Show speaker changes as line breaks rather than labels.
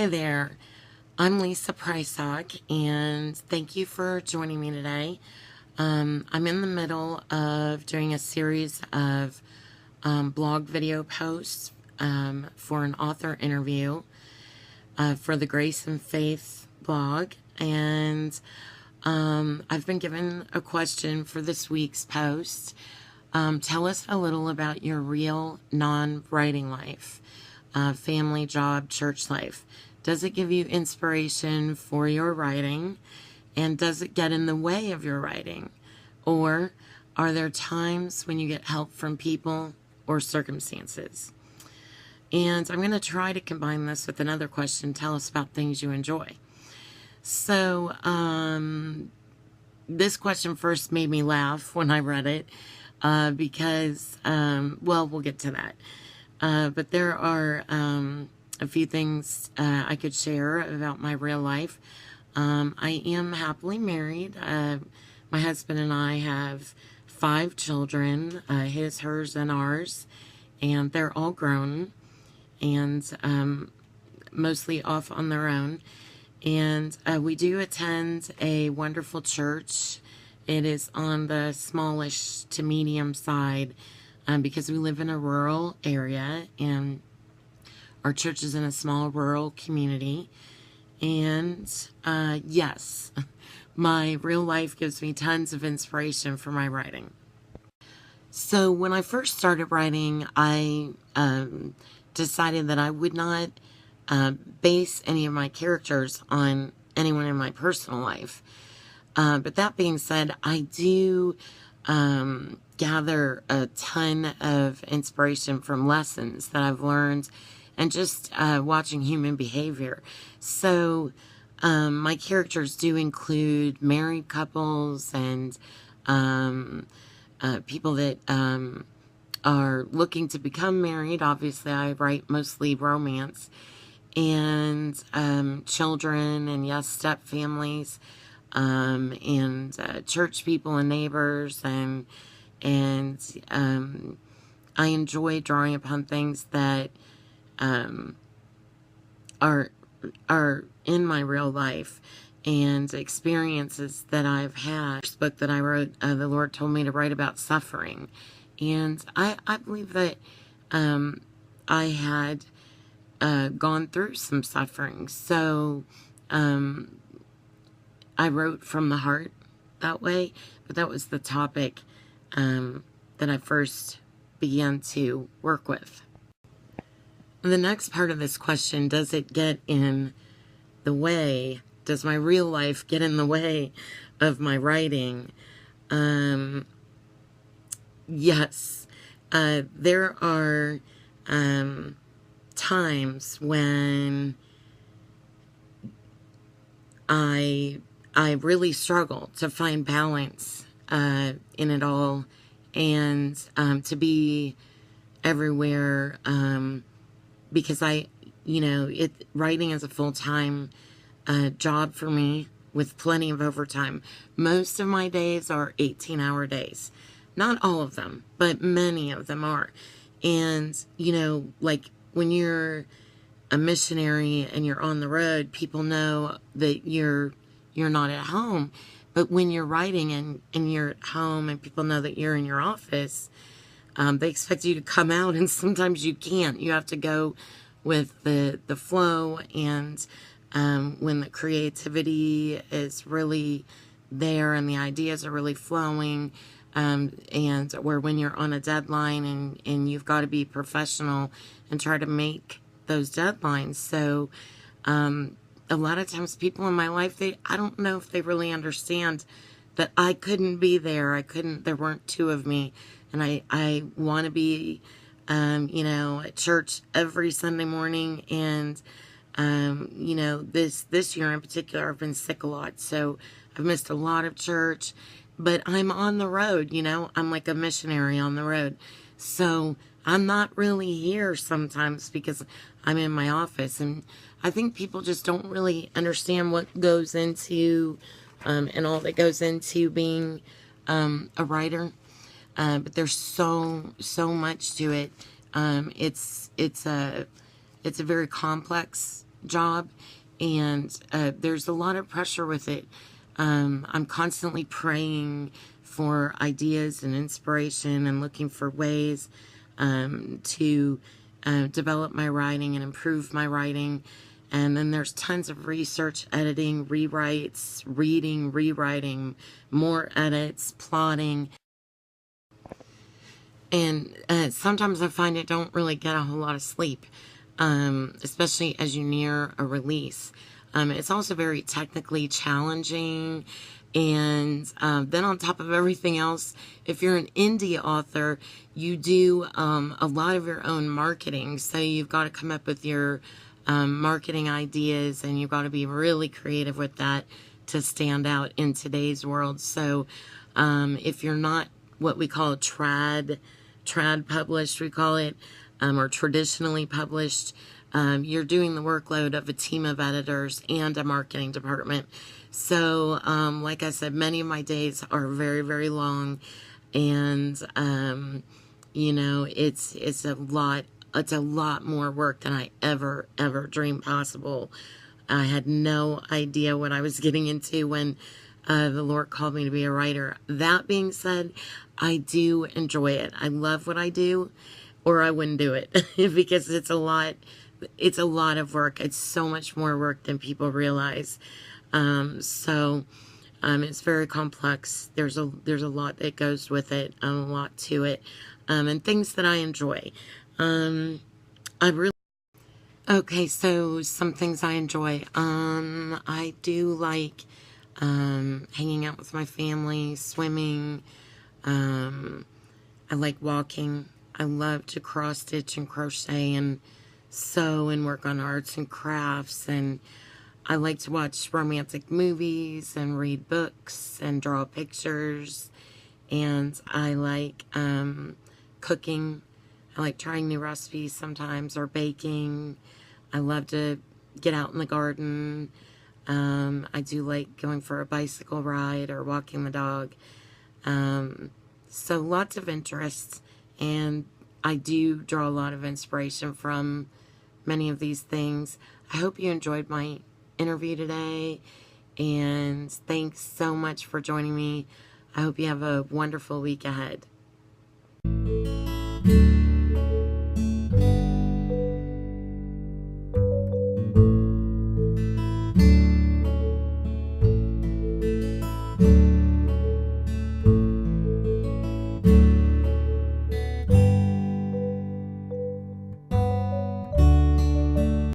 Hi there, I'm Lisa Prysock, and thank you for joining me today. I'm in the middle of doing a series of blog video posts for an author interview for the Grace and Faith blog, and I've been given a question for this week's post. Tell us a little about your real non-writing life. Family, job, church life. Does it give you inspiration for your writing? And does it get in the way of your writing? Or are there times when you get help from people or circumstances? And I'm going to try to combine this with another question. Tell us about things you enjoy. So, this question first made me laugh when I read it because, well, we'll get to that. But there are a few things I could share about my real life. I am happily married. My husband and I have 5 children, his, hers, and ours, and they're all grown and mostly off on their own. And we do attend a wonderful church. It is on the smallish to medium side. Because we live in a rural area and our church is in a small rural community. And yes, my real life gives me tons of inspiration for my writing. So when I first started writing, I decided that I would not base any of my characters on anyone in my personal life. But that being said, I do gather a ton of inspiration from lessons that I've learned and just watching human behavior. So my characters do include married couples and people that are looking to become married. Obviously, I write mostly romance, and children, and yes, step families, and church people and neighbors, and I enjoy drawing upon things that are in my real life and experiences that I've had. This book that I wrote, the Lord told me to write about suffering, and I believe that I had gone through some suffering, so I wrote from the heart that way, but that was the topic that I first began to work with. The next part of this question, does it get in the way? Does my real life get in the way of my writing? Yes. There are times when I really struggle to find balance in it all, and to be everywhere, because writing is a full-time job for me with plenty of overtime. Most of my days are 18-hour days. Not all of them, but many of them are. And, like when you're a missionary and you're on the road, people know that you're not at home. But when you're writing and you're at home and people know that you're in your office, they expect you to come out, and sometimes you can't. You have to go with the flow, and when the creativity is really there and the ideas are really flowing, and or when you're on a deadline and you've got to be professional and try to make those deadlines. So a lot of times people in my life, I don't know if they really understand that I couldn't be there. There weren't 2 of me, and I want to be at church every Sunday morning, and this year in particular I've been sick a lot, so I've missed a lot of church, but I'm on the road. I'm like a missionary on the road, so I'm not really here sometimes because I'm in my office. And I think people just don't really understand what goes into and all that goes into being a writer, but there's so much to it. It's a very complex job, and there's a lot of pressure with it. I'm constantly praying for ideas and inspiration and looking for ways to develop my writing and improve my writing. And then there's tons of research, editing, rewrites, reading, rewriting, more edits, plotting. And sometimes I find I don't really get a whole lot of sleep, especially as you near a release. It's also very technically challenging. And then on top of everything else, if you're an indie author, you do a lot of your own marketing. So you've got to come up with your marketing ideas, and you've got to be really creative with that to stand out in today's world. So if you're not what we call trad published, we call it, or traditionally published, you're doing the workload of a team of editors and a marketing department. So, like I said, many of my days are very, very long, and, you know, it's a lot more work than I ever dreamed possible. I had no idea what I was getting into when the Lord called me to be a writer. That being said, I do enjoy it. I love what I do, or I wouldn't do it because it's a lot of work. It's so much more work than people realize. So it's very complex. There's a lot that goes with it, a lot to it, and things that I enjoy. Okay, so some things I enjoy. I do like hanging out with my family, swimming. I like walking. I love to cross stitch and crochet and sew and work on arts and crafts. And I like to watch romantic movies and read books and draw pictures. And I like cooking. I like trying new recipes sometimes, or baking. I love to get out in the garden. I do like going for a bicycle ride or walking the dog. So lots of interests, and I do draw a lot of inspiration from many of these things. I hope you enjoyed my interview today, and thanks so much for joining me. I hope you have a wonderful week ahead.